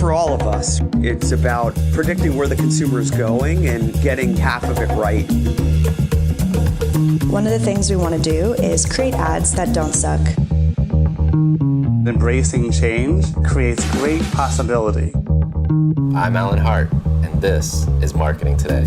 for all of us. It's about predicting where the consumer is going and getting half of it right. One of the things we want to do is create ads that don't suck. Embracing change creates great possibility. I'm Alan Hart, and this is Marketing Today.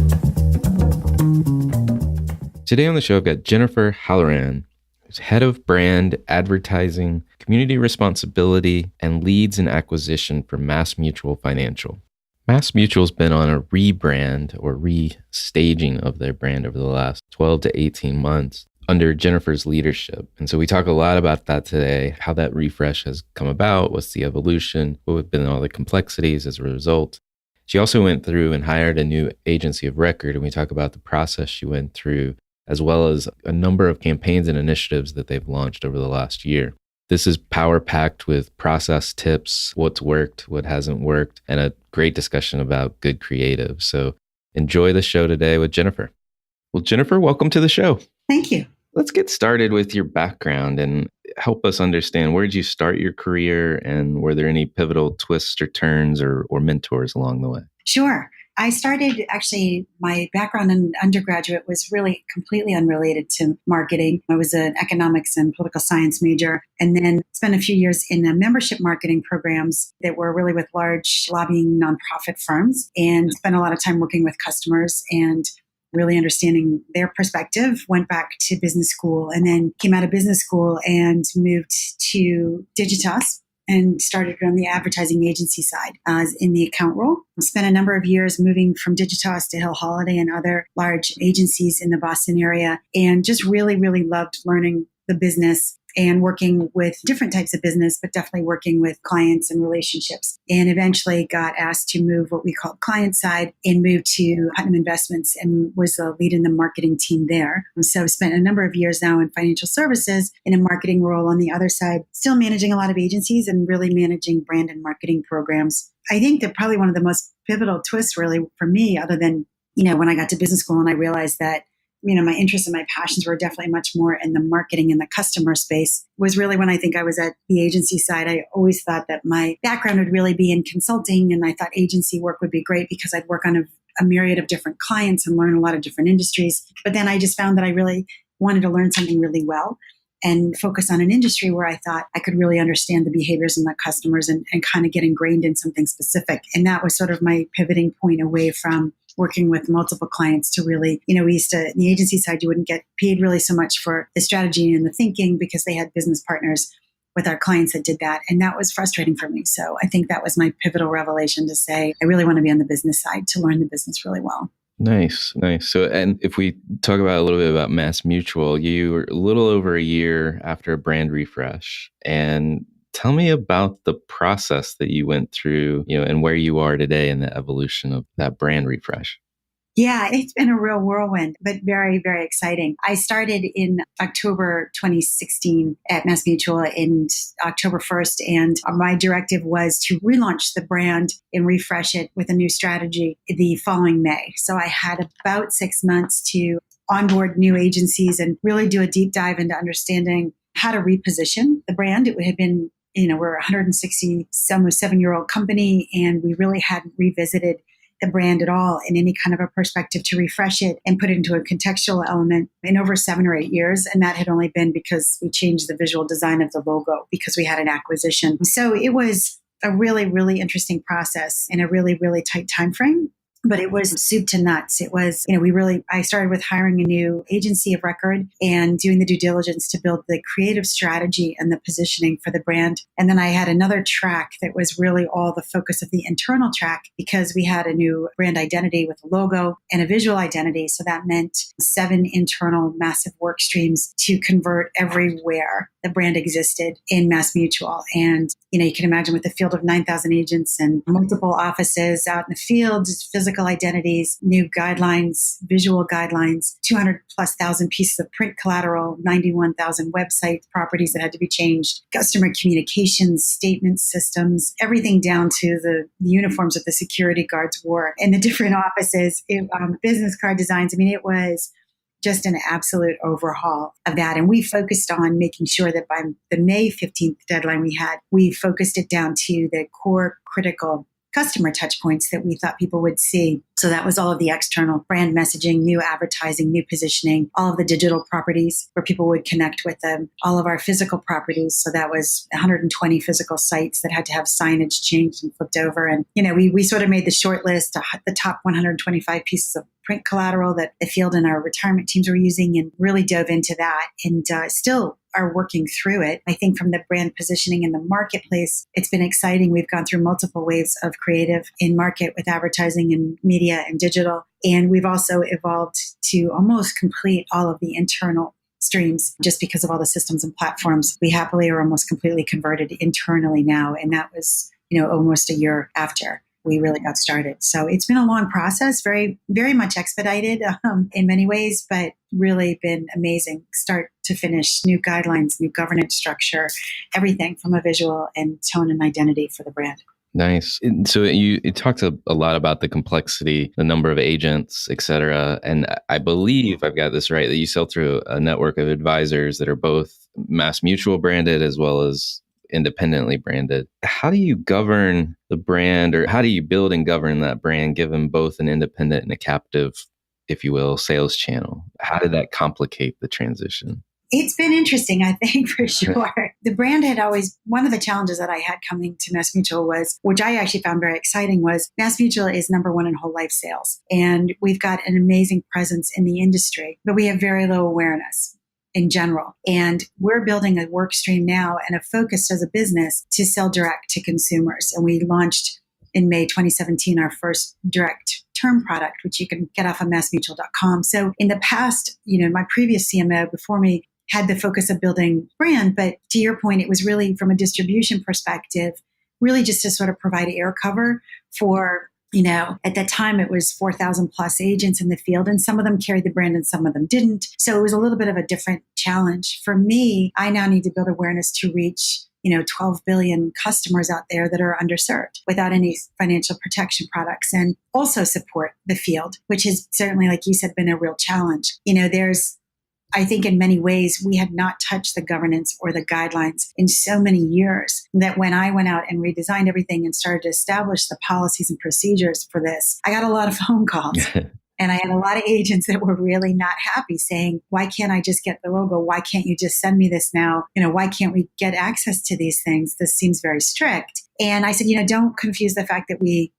Today on the show, I've got Jennifer Halloran, who's head of brand, advertising, community responsibility, and leads and acquisition for MassMutual Financial. MassMutual's been on a rebrand or restaging of their brand over the last 12 to 18 months under Jennifer's leadership. And so we talk a lot about that today, how that refresh has come about, what's the evolution, what have been all the complexities as a result. She also went through and hired a new agency of record, and we talk about the process she went through, as well as a number of campaigns and initiatives that they've launched over the last year. This is power-packed with process tips, what's worked, what hasn't worked, and a great discussion about good creative. So enjoy the show today with Jennifer. Well, Jennifer, welcome to the show. Thank you. Let's get started with your background and help us understand, where did you start your career, and were there any pivotal twists or turns or mentors along the way? Sure. I started, actually, my background in undergraduate was really completely unrelated to marketing. I was an economics and political science major, and then spent a few years in membership marketing programs that were really with large lobbying nonprofit firms, and spent a lot of time working with customers and really understanding their perspective. Went back to business school, and then came out of business school and moved to Digitas and started on the advertising agency side in the account role. Spent a number of years moving from Digitas to Hill Holliday and other large agencies in the Boston area, and just really, really loved learning the business and working with different types of business, but definitely working with clients and relationships. And eventually got asked to move what we call client side and moved to Putnam Investments and was the lead in the marketing team there. So I've spent a number of years now in financial services in a marketing role on the other side, still managing a lot of agencies and really managing brand and marketing programs. I think that probably one of the most pivotal twists really for me, other than, when I got to business school and I realized that my interests and my passions were definitely much more in the marketing and the customer space, was really when I think I was at the agency side. I always thought that my background would really be in consulting, and I thought agency work would be great because I'd work on a myriad of different clients and learn a lot of different industries. But then I just found that I really wanted to learn something really well and focus on an industry where I thought I could really understand the behaviors and the customers and kind of get ingrained in something specific. And that was sort of my pivoting point away from working with multiple clients to really, we used to, in the agency side, you wouldn't get paid really so much for the strategy and the thinking because they had business partners with our clients that did that. And that was frustrating for me. So I think that was my pivotal revelation to say, I really want to be on the business side to learn the business really well. Nice. So, and if we talk about a little bit about MassMutual, you were a little over a year after a brand refresh, and tell me about the process that you went through, and where you are today in the evolution of that brand refresh. Yeah, it's been a real whirlwind, but very, very exciting. I started in October 2016 at MassMutual in October 1st, and my directive was to relaunch the brand and refresh it with a new strategy the following May. So I had about 6 months to onboard new agencies and really do a deep dive into understanding how to reposition the brand. It had been, we're a 167-year-old company, and we really hadn't revisited the brand at all in any kind of a perspective to refresh it and put it into a contextual element in over 7 or 8 years. And that had only been because we changed the visual design of the logo because we had an acquisition. So it was a really, really interesting process in a really, really tight time frame. But it was soup to nuts. It was, I started with hiring a new agency of record and doing the due diligence to build the creative strategy and the positioning for the brand. And then I had another track that was really all the focus of the internal track because we had a new brand identity with a logo and a visual identity. So that meant 7 internal massive work streams to convert everywhere the brand existed in MassMutual. And, you can imagine with a field of 9,000 agents and multiple offices out in the field, physical identities, new guidelines, visual guidelines, 200,000+ pieces of print collateral, 91,000 website properties that had to be changed, customer communications, statement systems, everything down to the uniforms that the security guards wore in the different offices, business card designs. It was just an absolute overhaul of that. And we focused on making sure that by the May 15th deadline we focused it down to the core critical customer touch points that we thought people would see. So that was all of the external brand messaging, new advertising, new positioning, all of the digital properties where people would connect with them, all of our physical properties. So that was 120 physical sites that had to have signage changed and flipped over. And, we sort of made the short list, the top 125 pieces of print collateral that the field and our retirement teams were using, and really dove into that, and still are working through it. I think from the brand positioning in the marketplace, it's been exciting. We've gone through multiple waves of creative in market with advertising and media and digital. And we've also evolved to almost complete all of the internal streams just because of all the systems and platforms. We happily are almost completely converted internally now. And that was, almost a year after we really got started. So it's been a long process, very, very much expedited in many ways, but really been amazing start to finish. New guidelines, new governance structure, everything from a visual and tone and identity for the brand. Nice. And so you talked a lot about the complexity, the number of agents, et cetera. And I believe I've got this right, that you sell through a network of advisors that are both MassMutual branded as well as independently branded. How do you govern the brand, or how do you build and govern that brand given both an independent and a captive, if you will, sales channel? How did that complicate the transition? It's been interesting, I think, for sure. The brand had always, one of the challenges that I had coming to MassMutual was, which I actually found very exciting, was MassMutual is number one in whole life sales. And we've got an amazing presence in the industry, but we have very low awareness in general. And we're building a work stream now and a focus as a business to sell direct to consumers. And we launched in May 2017 our first direct term product, which you can get off of massmutual.com. So in the past, my previous CMO before me had the focus of building brand. But to your point, it was really from a distribution perspective, really just to sort of provide air cover for, at that time it was 4,000 plus agents in the field, and some of them carried the brand and some of them didn't. So it was a little bit of a different challenge. For me, I now need to build awareness to reach 12 billion customers out there that are underserved without any financial protection products, and also support the field, which has certainly, like you said, been a real challenge. I think in many ways, we had not touched the governance or the guidelines in so many years that when I went out and redesigned everything and started to establish the policies and procedures for this, I got a lot of phone calls. And I had a lot of agents that were really not happy, saying, why can't I just get the logo? Why can't you just send me this now? Why can't we get access to these things? This seems very strict. And I said, don't confuse the fact that we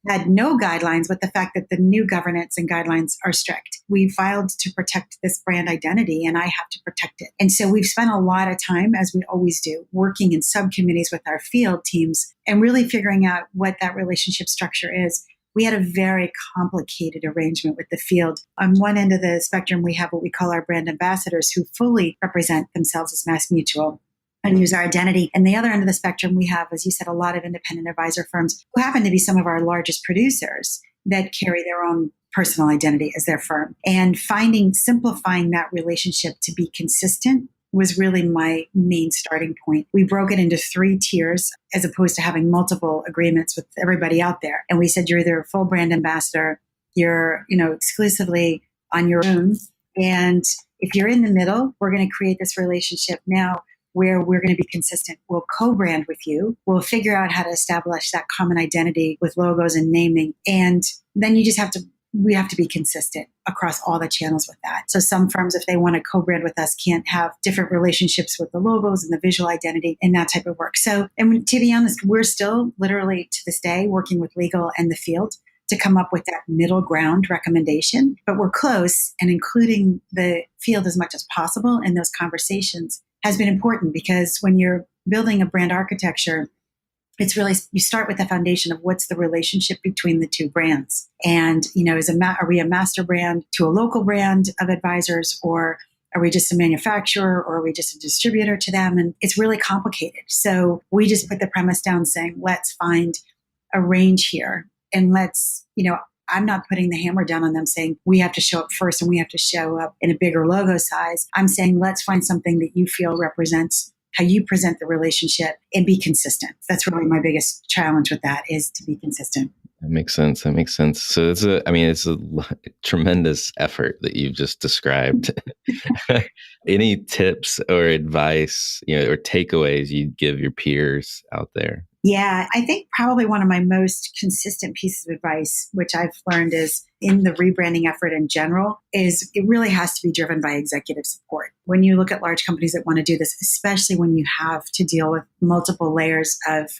had no guidelines with the fact that the new governance and guidelines are strict. We filed to protect this brand identity, and I have to protect it. And so we've spent a lot of time, as we always do, working in subcommittees with our field teams and really figuring out what that relationship structure is. We had a very complicated arrangement with the field. On one end of the spectrum, we have what we call our brand ambassadors, who fully represent themselves as MassMutual and use our identity. And the other end of the spectrum, we have, as you said, a lot of independent advisor firms who happen to be some of our largest producers that carry their own personal identity as their firm. And simplifying that relationship to be consistent was really my main starting point. We broke it into 3 tiers as opposed to having multiple agreements with everybody out there. And we said, you're either a full brand ambassador, you're, exclusively on your own. And if you're in the middle, we're going to create this relationship now where we're going to be consistent. We'll co-brand with you. We'll figure out how to establish that common identity with logos and naming. And then we have to be consistent across all the channels with that. So some firms, if they want to co-brand with us, can't have different relationships with the logos and the visual identity and that type of work. So, and to be honest, we're still literally to this day working with legal and the field to come up with that middle ground recommendation, but we're close, and including the field as much as possible in those conversations has been important, because when you're building a brand architecture, it's really, you start with the foundation of what's the relationship between the two brands. And, are we a master brand to a local brand of advisors, or are we just a manufacturer, or are we just a distributor to them? And it's really complicated. So we just put the premise down saying, let's find a range here, and let's, I'm not putting the hammer down on them saying we have to show up first and we have to show up in a bigger logo size. I'm saying let's find something that you feel represents how you present the relationship and be consistent. That's really my biggest challenge with that, is to be consistent. That makes sense. So it's a tremendous effort that you've just described. Any tips or advice, or takeaways you'd give your peers out there Yeah, I think probably one of my most consistent pieces of advice, which I've learned is in the rebranding effort in general, is it really has to be driven by executive support. When you look at large companies that want to do this, especially when you have to deal with multiple layers of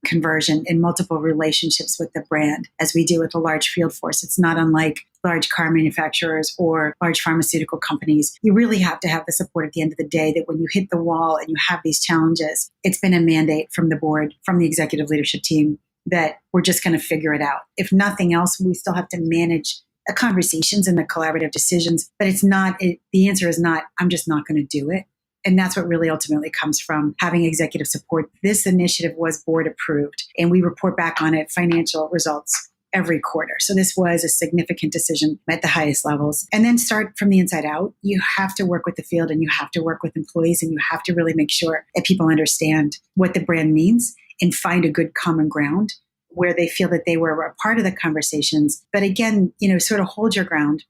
conversion and multiple relationships with the brand, as we do with a large field force, it's not unlike large car manufacturers or large pharmaceutical companies. You really have to have the support at the end of the day that when you hit the wall and you have these challenges, it's been a mandate from the board, from the executive leadership team, that we're just going to figure it out. If nothing else, we still have to manage the conversations and the collaborative decisions, but the answer is not, I'm just not going to do it. And that's what really ultimately comes from having executive support. This initiative was board approved, and we report back on it financial results every quarter. So this was a significant decision at the highest levels. And then start from the inside out. You have to work with the field, and you have to work with employees, and you have to really make sure that people understand what the brand means and find a good common ground where they feel that they were a part of the conversations. But again, sort of hold your ground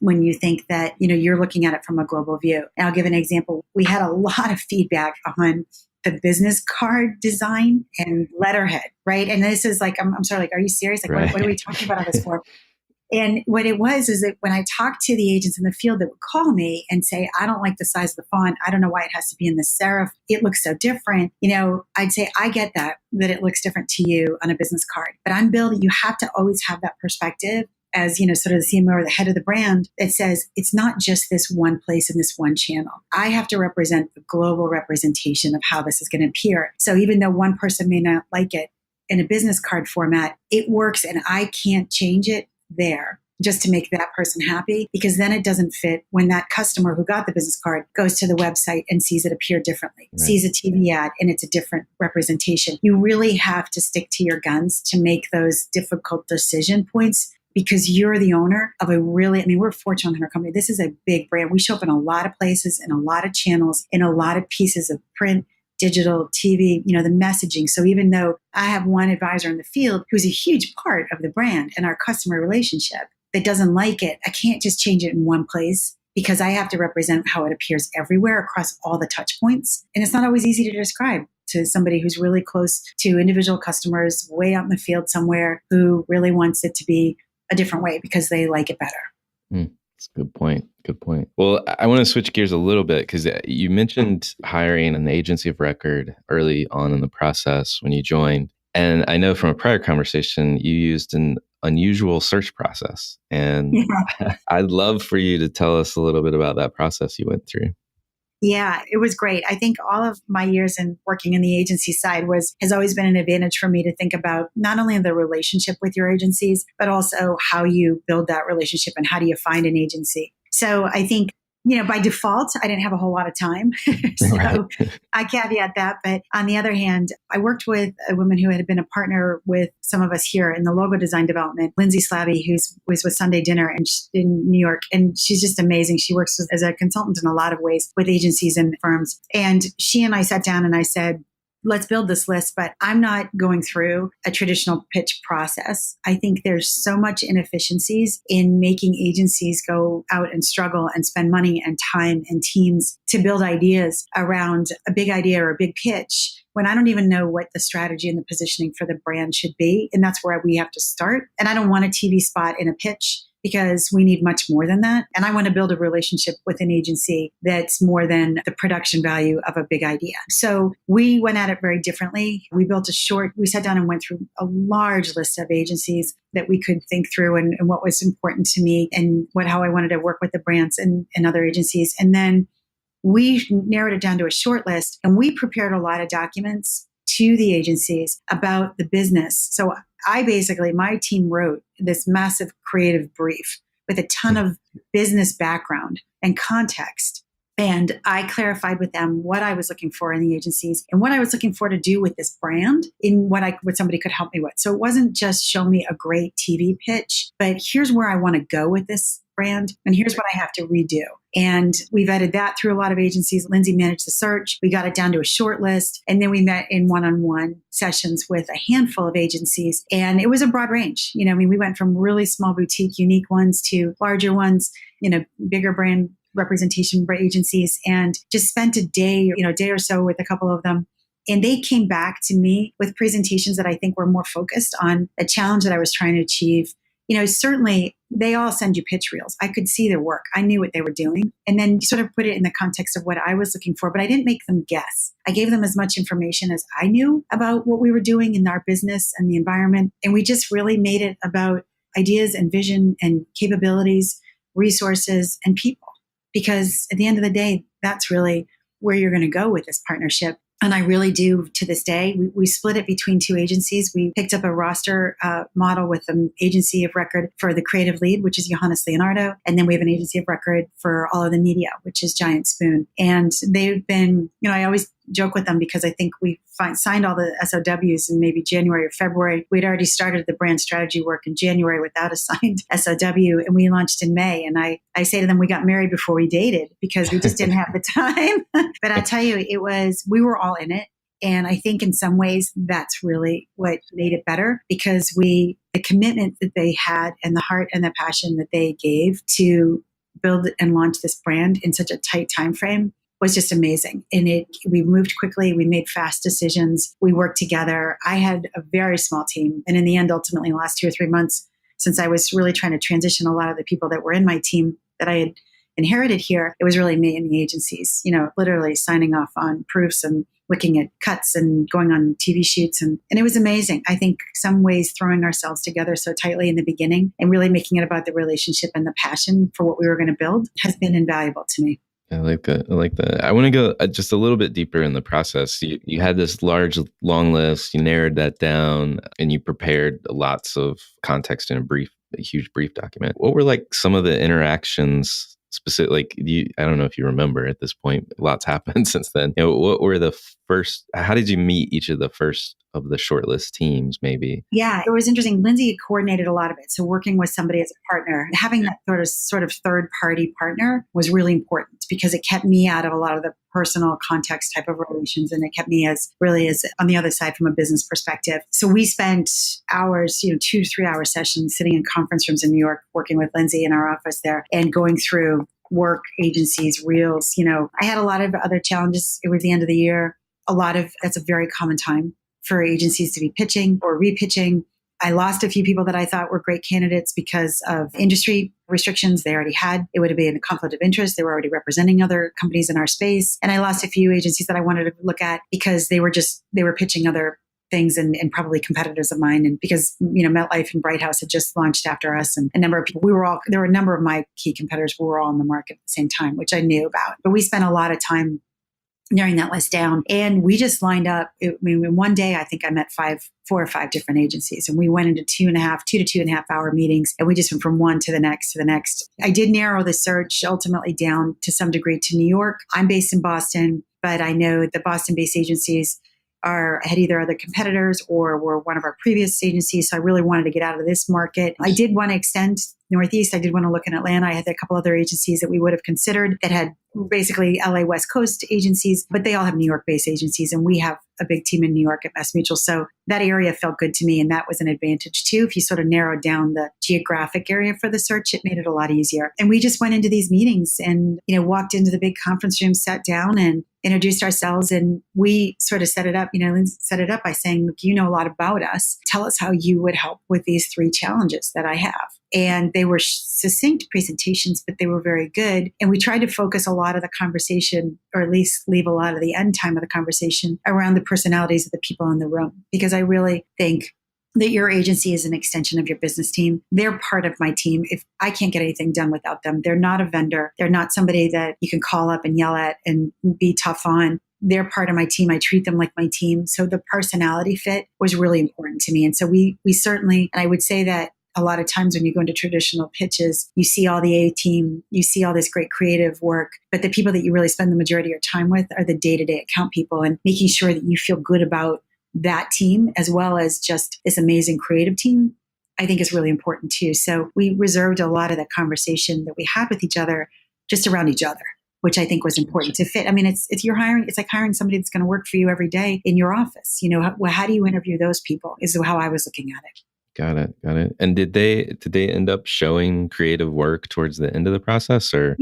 when you think that, you're looking at it from a global view. And I'll give an example. We had a lot of feedback on the business card design and letterhead, right? And this is like, I'm sorry, like, are you serious? Like, Right. what are we talking about all this for? And what it was is that when I talked to the agents in the field that would call me and say, I don't like the size of the font. I don't know why it has to be in the serif. It looks so different. I'd say, I get that it looks different to you on a business card, but I'm building, you have to always have that perspective as, sort of the CMO or the head of the brand that says, it's not just this one place and this one channel. I have to represent the global representation of how this is going to appear. So even though one person may not like it in a business card format, it works, and I can't change it there just to make that person happy, because then it doesn't fit when that customer who got the business card goes to the website and sees it appear differently, Right. sees a TV ad and it's a different representation. You really have to stick to your guns to make those difficult decision points, because you're the owner of we're a Fortune 100 company. This is a big brand. We show up in a lot of places, in a lot of channels, in a lot of pieces of print, digital, TV, the messaging. So even though I have one advisor in the field who's a huge part of the brand and our customer relationship that doesn't like it, I can't just change it in one place, because I have to represent how it appears everywhere across all the touch points. And it's not always easy to describe to somebody who's really close to individual customers way out in the field somewhere who really wants it to be a different way because they like it better. That's a good point. Good point. Well, I want to switch gears a little bit, because you mentioned hiring an agency of record early on in the process when you joined. And I know from a prior conversation, you used an unusual search process. And I'd love for you to tell us a little bit about that process you went through. Yeah, it was great. I think all of my years in working in the agency side has always been an advantage for me to think about not only the relationship with your agencies, but also how you build that relationship and how do you find an agency. So I think, by default, I didn't have a whole lot of time. So Right. I caveat that. But on the other hand, I worked with a woman who had been a partner with some of us here in the logo design development, Lindsay Slavy, who was with Sunday Dinner in New York. And she's just amazing. She works as a consultant in a lot of ways with agencies and firms. And she and I sat down and I said, let's build this list, but I'm not going through a traditional pitch process. I think there's so much inefficiencies in making agencies go out and struggle and spend money and time and teams to build ideas around a big idea or a big pitch when I don't even know what the strategy and the positioning for the brand should be. And that's where we have to start. And I don't want a TV spot in a pitch, because we need much more than that. And I want to build a relationship with an agency that's more than the production value of a big idea. So we went at it very differently. We sat down and went through a large list of agencies that we could think through and what was important to me and how I wanted to work with the brands and other agencies. And then we narrowed it down to a short list, and we prepared a lot of documents to the agencies about the business. So my team wrote this massive creative brief with a ton of business background and context. And I clarified with them what I was looking for in the agencies and what I was looking for to do with this brand in what somebody could help me with. So it wasn't just show me a great TV pitch, but here's where I want to go with this brand. And here's what I have to redo. And we vetted that through a lot of agencies. Lindsay managed the search. We got it down to a short list. And then we met in one-on-one sessions with a handful of agencies. And it was a broad range. We went from really small boutique, unique ones to larger ones, bigger brand representation agencies, and just spent a day or so with a couple of them And they came back to me with presentations that I think were more focused on a challenge that I was trying to achieve. Certainly they all send you pitch reels. I could see their work. I knew what they were doing. And then sort of put it in the context of what I was looking for, but I didn't make them guess. I gave them as much information as I knew about what we were doing in our business and the environment. And we just really made it about ideas and vision and capabilities, resources, and people. Because at the end of the day, that's really where you're going to go with this partnership. And I really do to this day. We split it between two agencies. We picked up a roster model with an agency of record for the creative lead, which is Johannes Leonardo. And then we have an agency of record for all of the media, which is Giant Spoon. And they've been, I always joke with them because I think we signed all the SOWs in maybe January or February. We'd already started the brand strategy work in January without a signed SOW, and we launched in May. And I say to them, we got married before we dated because we just didn't have the time. But I tell you, we were all in it. And I think in some ways that's really what made it better, because the commitment that they had and the heart and the passion that they gave to build and launch this brand in such a tight time frame was just amazing. And we moved quickly. We made fast decisions. We worked together. I had a very small team. And in the end, ultimately, the last 2 or 3 months, since I was really trying to transition a lot of the people that were in my team that I had inherited here, it was really me and the agencies, literally signing off on proofs and looking at cuts and going on TV shoots. And it was amazing. I think some ways throwing ourselves together so tightly in the beginning and really making it about the relationship and the passion for what we were going to build has been invaluable to me. I like that. I want to go just a little bit deeper in the process. You had this large, long list. You narrowed that down, and you prepared lots of context in a huge brief document. What were some of the interactions? I don't know if you remember at this point. Lots happened since then. What were the first? How did you meet each of the first of the shortlist teams? Maybe. Yeah, it was interesting. Lindsay had coordinated a lot of it. So working with somebody as a partner, having that sort of third party partner was really important because it kept me out of a lot of the personal context type of relations, and it kept me as on the other side from a business perspective. So we spent hours, 2 to 3 hour sessions sitting in conference rooms in New York, working with Lindsay in our office there and going through work, agencies, reels. I had a lot of other challenges. It was the end of the year. That's a very common time for agencies to be pitching or repitching. I lost a few people that I thought were great candidates because of industry restrictions they already had. It would have been a conflict of interest. They were already representing other companies in our space. And I lost a few agencies that I wanted to look at because they were pitching other things and probably competitors of mine. And because, MetLife and Bright House had just launched after us, and a number of people, there were a number of my key competitors who were all in the market at the same time, which I knew about. But we spent a lot of time narrowing that list down. And we just lined up. In one day, I think I met 4 or 5 different agencies, and we went into 2 to 2.5 hour meetings. And we just went from one to the next to the next. I did narrow the search ultimately down to some degree to New York. I'm based in Boston, but I know the Boston-based agencies had either other competitors or were one of our previous agencies. So I really wanted to get out of this market. I did want to extend Northeast. I did want to look in Atlanta. I had a couple other agencies that we would have considered that had basically LA West Coast agencies, but they all have New York-based agencies. And we have a big team in New York at MassMutual. So that area felt good to me. And that was an advantage too. If you sort of narrowed down the geographic area for the search, it made it a lot easier. And we just went into these meetings and, walked into the big conference room, sat down and introduced ourselves. And we sort of set it up, Lindsay set it up by saying, look, you know a lot about us. Tell us how you would help with these 3 challenges that I have. And they were succinct presentations, but they were very good. And we tried to focus a lot of the conversation, or at least leave a lot of the end time of the conversation around the personalities of the people in the room. Because I really think that your agency is an extension of your business team. They're part of my team. If I can't get anything done without them, they're not a vendor. They're not somebody that you can call up and yell at and be tough on. They're part of my team. I treat them like my team. So the personality fit was really important to me. And so we certainly, and I would say that a lot of times when you go into traditional pitches, you see all the A team, you see all this great creative work, but the people that you really spend the majority of your time with are the day-to-day account people, and making sure that you feel good about that team as well as just this amazing creative team, I think is really important too. So we reserved a lot of the conversation that we had with each other just around each other, which I think was important to fit. I mean, it's like hiring somebody that's going to work for you every day in your office. How do you interview those people is how I was looking at it. Got it. And did they end up showing creative work towards the end of the process, or?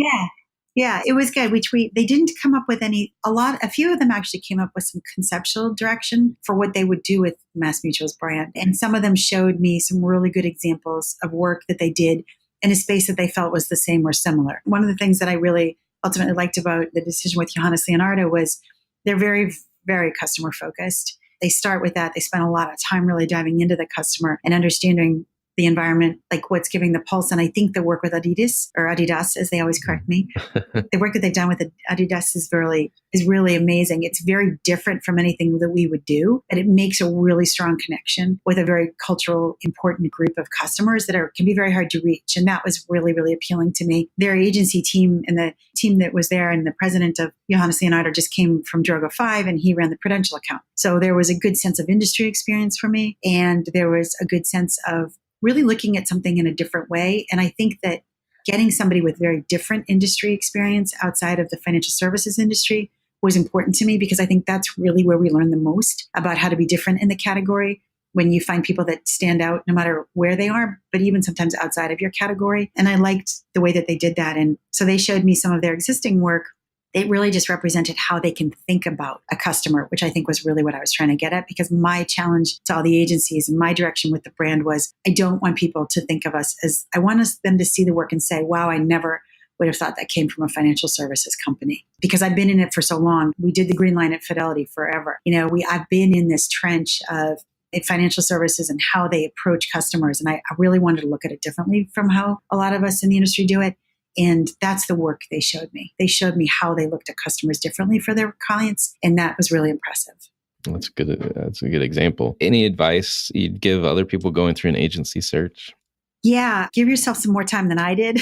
Yeah, it was good. They didn't come up with a few of them actually came up with some conceptual direction for what they would do with MassMutual's brand. And some of them showed me some really good examples of work that they did in a space that they felt was the same or similar. One of the things that I really ultimately liked about the decision with Johannes Leonardo was they're very, very customer focused. They start with that. They spend a lot of time really diving into the customer and understanding the environment, like what's giving the pulse. And I think the work with Adidas, as they always correct me, the work that they've done with Adidas is really amazing. It's very different from anything that we would do, and it makes a really strong connection with a very cultural, important group of customers that can be very hard to reach. And that was really, really appealing to me. Their agency team and the team that was there, and the president of Johannes Leonardo just came from Droga 5, and he ran the Prudential account. So there was a good sense of industry experience for me, and there was a good sense of really looking at something in a different way. And I think that getting somebody with very different industry experience outside of the financial services industry was important to me, because I think that's really where we learn the most about how to be different in the category, when you find people that stand out no matter where they are, but even sometimes outside of your category. And I liked the way that they did that. And so they showed me some of their existing work. It really just represented how they can think about a customer, which I think was really what I was trying to get at, because my challenge to all the agencies and my direction with the brand was, I don't want people to think of us as, I want them to see the work and say, wow, I never would have thought that came from a financial services company, because I've been in it for so long. We did the green line at Fidelity forever. I've been in this trench of financial services and how they approach customers. And I really wanted to look at it differently from how a lot of us in the industry do it. And that's the work they showed me. They showed me how they looked at customers differently for their clients. And that was really impressive. That's good. That's a good example. Any advice you'd give other people going through an agency search? Yeah. Give yourself some more time than I did.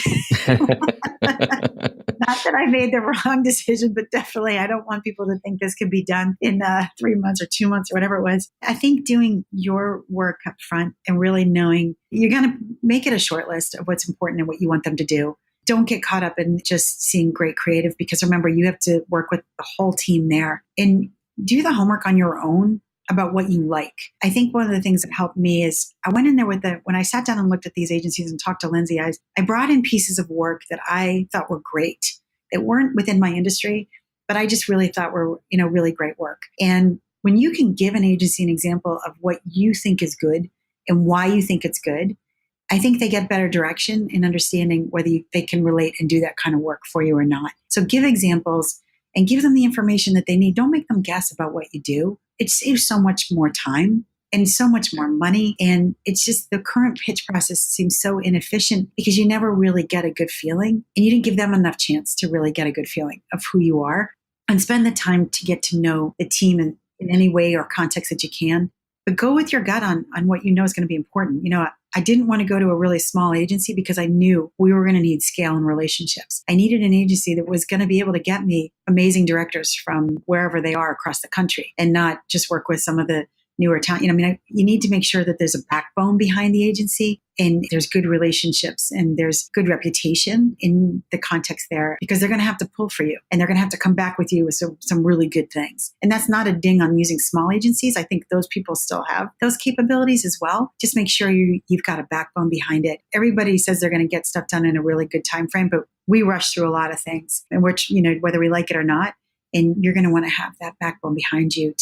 Not that I made the wrong decision, but definitely I don't want people to think this could be done in 3 months or 2 months or whatever it was. I think doing your work up front and really knowing you're going to make it a short list of what's important and what you want them to do. Don't get caught up in just seeing great creative, because remember, you have to work with the whole team there and do the homework on your own about what you like. I think one of the things that helped me is I went in there when I sat down and looked at these agencies and talked to Lindsay, I brought in pieces of work that I thought were great, that weren't within my industry, but I just really thought were, really great work. And when you can give an agency an example of what you think is good and why you think it's good, I think they get better direction in understanding whether they can relate and do that kind of work for you or not. So give examples and give them the information that they need. Don't make them guess about what you do. It saves so much more time and so much more money. And it's just the current pitch process seems so inefficient because you never really get a good feeling, and you didn't give them enough chance to really get a good feeling of who you are, and spend the time to get to know the team in any way or context that you can. But go with your gut on what you know is going to be important. I didn't want to go to a really small agency because I knew we were going to need scale and relationships. I needed an agency that was going to be able to get me amazing directors from wherever they are across the country, and not just work with some of the newer talent. You need to make sure that there's a backbone behind the agency, and there's good relationships and there's good reputation in the context there, because they're going to have to pull for you and they're going to have to come back with you with some really good things. And that's not a ding on using small agencies. I think those people still have those capabilities as well. Just make sure you've got a backbone behind it. Everybody says they're going to get stuff done in a really good time frame, but we rush through a lot of things, and whether we like it or not. And you're going to want to have that backbone behind you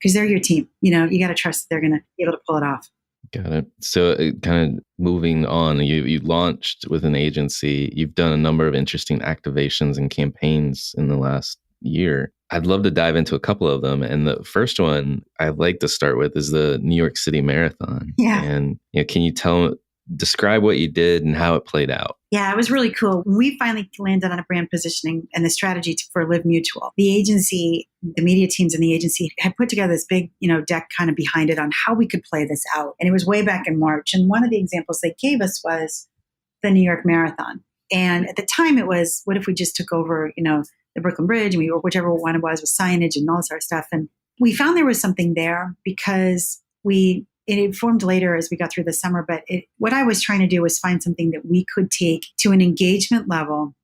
because they're your team. You got to trust that they're going to be able to pull it off. Got it. So kind of moving on, you launched with an agency. You've done a number of interesting activations and campaigns in the last year. I'd love to dive into a couple of them. And the first one I'd like to start with is the New York City Marathon. Yeah. And can you describe what you did and how it played out? Yeah, it was really cool. We finally landed on a brand positioning and the strategy for Live Mutual. The agency, the media teams in the agency had put together this big, deck kind of behind it on how we could play this out. And it was way back in March. And one of the examples they gave us was the New York Marathon. And at the time it was, what if we just took over, the Brooklyn Bridge, and whichever one it was with signage and all this other stuff. And we found there was something there because it informed later as we got through the summer, but what I was trying to do was find something that we could take to an engagement level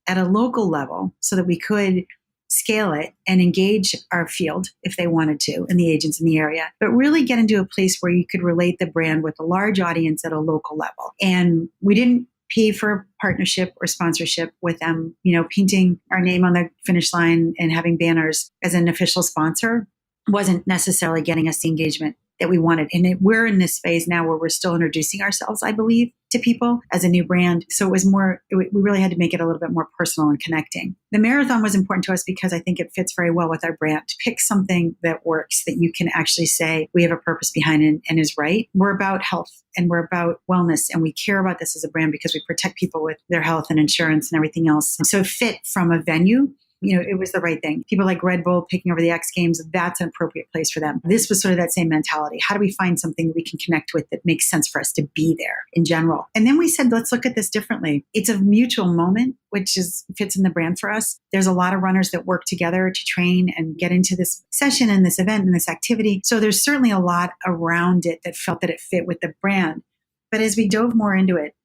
at a local level so that we could scale it and engage our field if they wanted to, and the agents in the area, but really get into a place where you could relate the brand with a large audience at a local level. And we didn't pay for a partnership or sponsorship with them, painting our name on the finish line and having banners as an official sponsor wasn't necessarily getting us the engagement that we wanted. And we're in this phase now where we're still introducing ourselves, I believe, to people as a new brand. So it was we really had to make it a little bit more personal and connecting. The marathon was important to us because I think it fits very well with our brand. Pick something that works, that you can actually say we have a purpose behind it and is right. We're about health and we're about wellness, and we care about this as a brand because we protect people with their health and insurance and everything else. So it fit from a venue. It was the right thing. People like Red Bull taking over the X Games, that's an appropriate place for them. This was sort of that same mentality. How do we find something that we can connect with that makes sense for us to be there in general? And then we said, let's look at this differently. It's a mutual moment, which fits in the brand for us. There's a lot of runners that work together to train and get into this session and this event and this activity. So there's certainly a lot around it that felt that it fit with the brand. But as we dove more into it,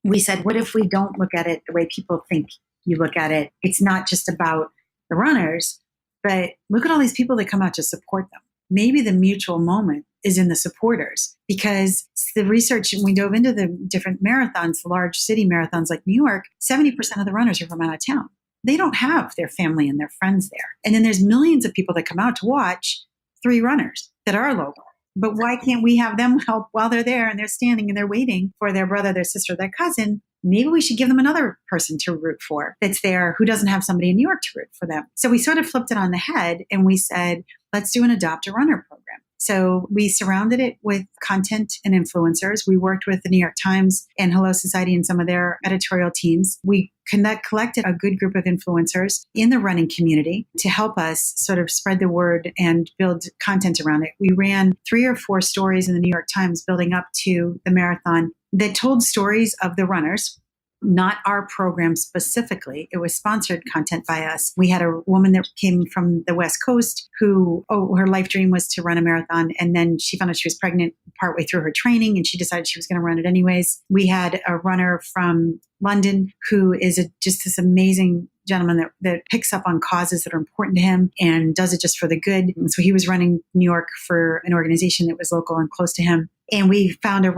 we said, what if we don't look at it the way people think you look at it? It's not just about the runners, but look at all these people that come out to support them. Maybe the mutual moment is in the supporters, because the research, when we dove into the different marathons, the large city marathons like New York, 70% of the runners are from out of town. They don't have their family and their friends there. And then there's millions of people that come out to watch 3 runners that are local. But why can't we have them help while they're there and they're standing and they're waiting for their brother, their sister, their cousin? Maybe we should give them another person to root for that's there who doesn't have somebody in New York to root for them. So we sort of flipped it on the head and we said, let's do an Adopt a Runner program. So we surrounded it with content and influencers. We worked with the New York Times and Hello Society and some of their editorial teams. We collected a good group of influencers in the running community to help us sort of spread the word and build content around it. We ran 3 or 4 stories in the New York Times building up to the marathon that told stories of the runners, not our program specifically. It was sponsored content by us. We had a woman that came from the West Coast who, her life dream was to run a marathon. And then she found out she was pregnant partway through her training and she decided she was going to run it anyways. We had a runner from London who is just this amazing gentleman that picks up on causes that are important to him and does it just for the good. And so he was running New York for an organization that was local and close to him. And we found a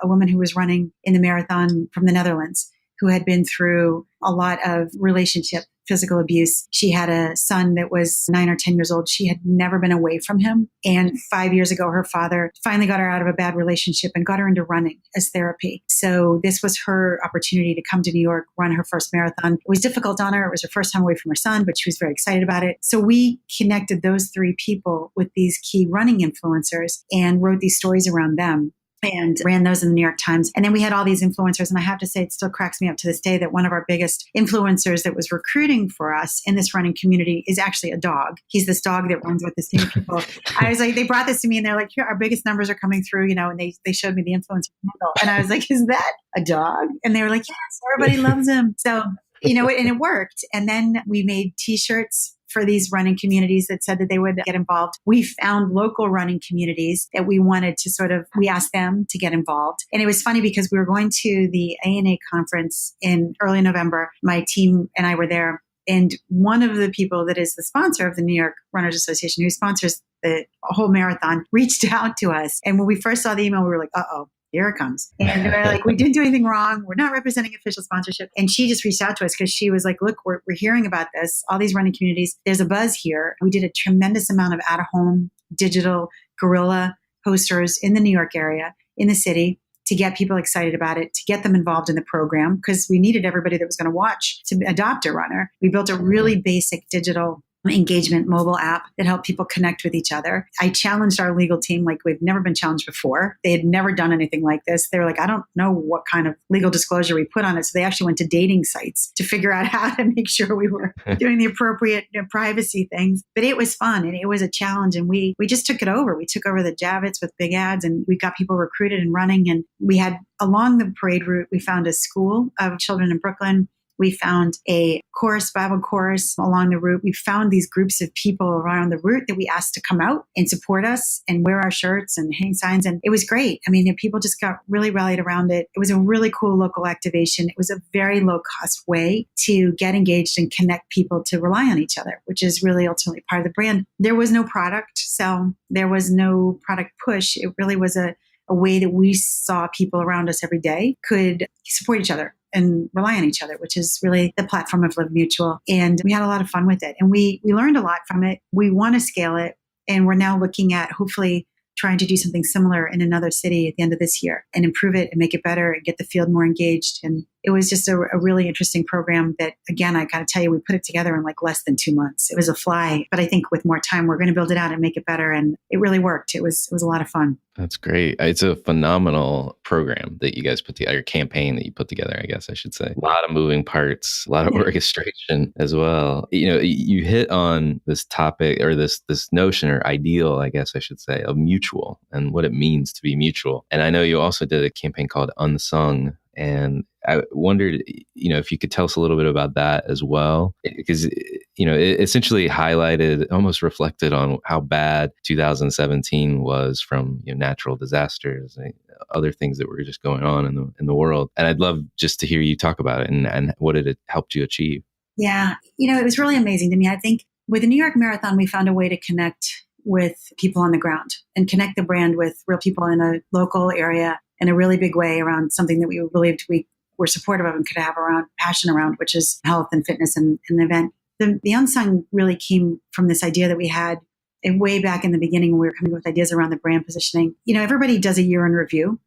woman who was running in the marathon from the Netherlands, who had been through a lot of relationship, physical abuse. She had a son that was 9 or 10 years old. She had never been away from him. And 5 years ago, her father finally got her out of a bad relationship and got her into running as therapy. So this was her opportunity to come to New York, run her first marathon. It was difficult on her. It was her first time away from her son, but she was very excited about it. So we connected those 3 people with these key running influencers and wrote these stories around them and ran those in the New York Times. And then we had all these influencers. And I have to say, it still cracks me up to this day that one of our biggest influencers that was recruiting for us in this running community is actually a dog. He's this dog that runs with the same people. I was like, they brought this to me and they're like, here, our biggest numbers are coming through, and they showed me the influencer handle. And I was like, is that a dog? And they were like, yes, everybody loves him. So, and it worked. And then we made t-shirts for these running communities that said that they would get involved. We found local running communities that we wanted to we asked them to get involved. And it was funny because we were going to the ANA conference in early November. My team and I were there. And one of the people that is the sponsor of the New York Runners Association, who sponsors the whole marathon, reached out to us. And when we first saw the email, we were like, uh-oh. Here it comes. And we're like, we didn't do anything wrong. We're not representing official sponsorship. And she just reached out to us because she was like, look, we're hearing about this, all these running communities. There's a buzz here. We did a tremendous amount of out-of-home digital guerrilla posters in the New York area, in the city, to get people excited about it, to get them involved in the program, because we needed everybody that was going to watch to adopt a runner. We built a really basic digital engagement mobile app that helped people connect with each other. I challenged our legal team like we've never been challenged before. They had never done anything like this. They were like, I don't know what kind of legal disclosure we put on it. So they actually went to dating sites to figure out how to make sure we were doing the appropriate privacy things. But it was fun and it was a challenge. And we just took it over. We took over the Javits with big ads and we got people recruited and running. And we had along the parade route, we found a school of children in Brooklyn. We found a Bible chorus along the route. We found these groups of people around the route that we asked to come out and support us and wear our shirts and hang signs. And it was great. I mean, people just got really rallied around it. It was a really cool local activation. It was a very low cost way to get engaged and connect people to rely on each other, which is really ultimately part of the brand. There was no product sell. There was no product push. It really was a way that we saw people around us every day could support each other and rely on each other, which is really the platform of Live Mutual. And we had a lot of fun with it. And we learned a lot from it. We want to scale it. And we're now looking at hopefully trying to do something similar in another city at the end of this year and improve it and make it better and get the field more engaged. And it was just a really interesting program that, again, I got to tell you, we put it together in like less than 2 months. It was a fly, but I think with more time, we're going to build it out and make it better. And it really worked. It was a lot of fun. That's great. It's a phenomenal program that you guys put together, your campaign that you put together, I guess I should say. A lot of moving parts, a lot of orchestration as well. You know, you hit on this topic or this notion or ideal, I guess I should say, of mutual and what it means to be mutual. And I know you also did a campaign called Unsung. And I wondered, you know, if you could tell us a little bit about that as well, because, you know, it essentially highlighted, almost reflected on how bad 2017 was from, you know, natural disasters and other things that were just going on in the world. And I'd love just to hear you talk about it and what it helped you achieve. Yeah, you know, it was really amazing to me. I think with the New York Marathon, we found a way to connect with people on the ground and connect the brand with real people in a local area in a really big way around something that we believed we were supportive of and could have around passion around, which is health and fitness and an event. The Unsung really came from this idea that we had way back in the beginning when we were coming up with ideas around the brand positioning. You know, everybody does a year in review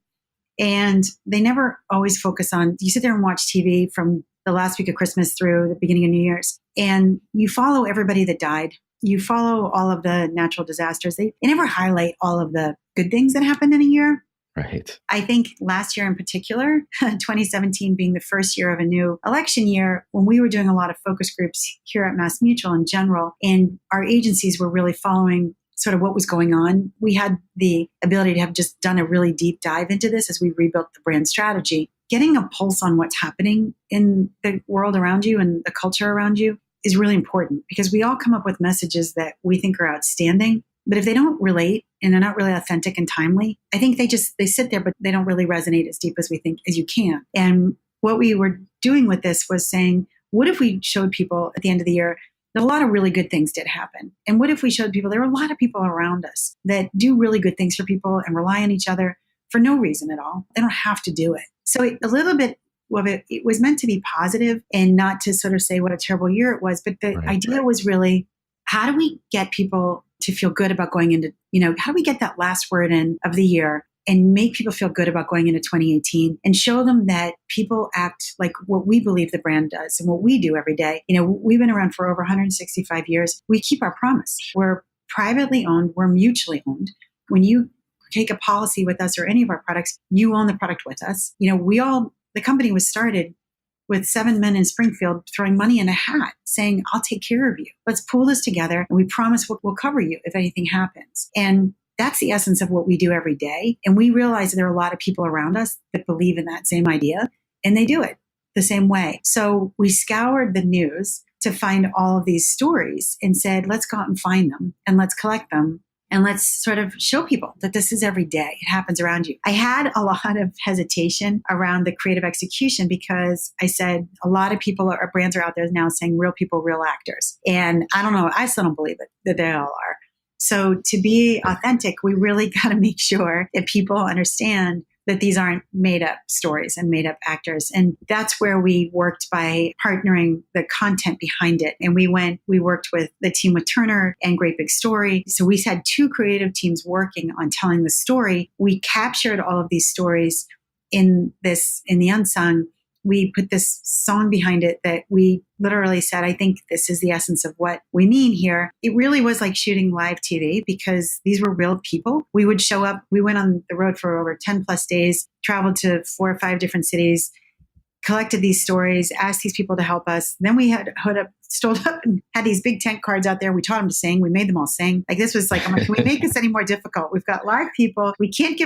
and they never always focus on, you sit there and watch TV from the last week of Christmas through the beginning of New Year's and you follow everybody that died. You follow all of the natural disasters. They never highlight all of the good things that happened in a year. Right. I think last year in particular, 2017 being the first year of a new election year, when we were doing a lot of focus groups here at MassMutual in general, and our agencies were really following sort of what was going on, we had the ability to have just done a really deep dive into this as we rebuilt the brand strategy. Getting a pulse on what's happening in the world around you and the culture around you is really important because we all come up with messages that we think are outstanding. But if they don't relate and they're not really authentic and timely, I think they sit there, but they don't really resonate as deep as we think as you can. And what we were doing with this was saying, what if we showed people at the end of the year that a lot of really good things did happen? And what if we showed people there are a lot of people around us that do really good things for people and rely on each other for no reason at all? They don't have to do it. So a little bit of it was meant to be positive and not to sort of say what a terrible year it was. But the idea was really, how do we get people to feel good about going into, you know, how do we get that last word in of the year and make people feel good about going into 2018 and show them that people act like what we believe the brand does and what we do every day. You know, we've been around for over 165 years. We keep our promise. We're privately owned. We're mutually owned. When you take a policy with us or any of our products, you own the product with us. You know, the company was started with 7 men in Springfield throwing money in a hat saying, I'll take care of you. Let's pull this together and we promise we'll cover you if anything happens. And that's the essence of what we do every day. And we realize there are a lot of people around us that believe in that same idea and they do it the same way. So we scoured the news to find all of these stories and said, let's go out and find them and let's collect them. And let's sort of show people that this is every day. It happens around you. I had a lot of hesitation around the creative execution because I said a lot of people or brands are out there now saying real people, real actors. And I don't know, I still don't believe it, that they all are. So to be authentic, we really got to make sure that people understand that these aren't made up stories and made up actors. And that's where we worked by partnering the content behind it. And we worked with the team with Turner and Great Big Story. So we had 2 creative teams working on telling the story. We captured all of these stories in the Unsung. We put this song behind it that we literally said, I think this is the essence of what we mean here. It really was like shooting live TV because these were real people. We would show up. We went on the road for over 10 plus days, traveled to 4 or 5 different cities, collected these stories, asked these people to help us. Then we had stood up and had these big tent cards out there. We taught them to sing. We made them all sing. Like this was like, I'm like, can we make this any more difficult? We've got live people. We're going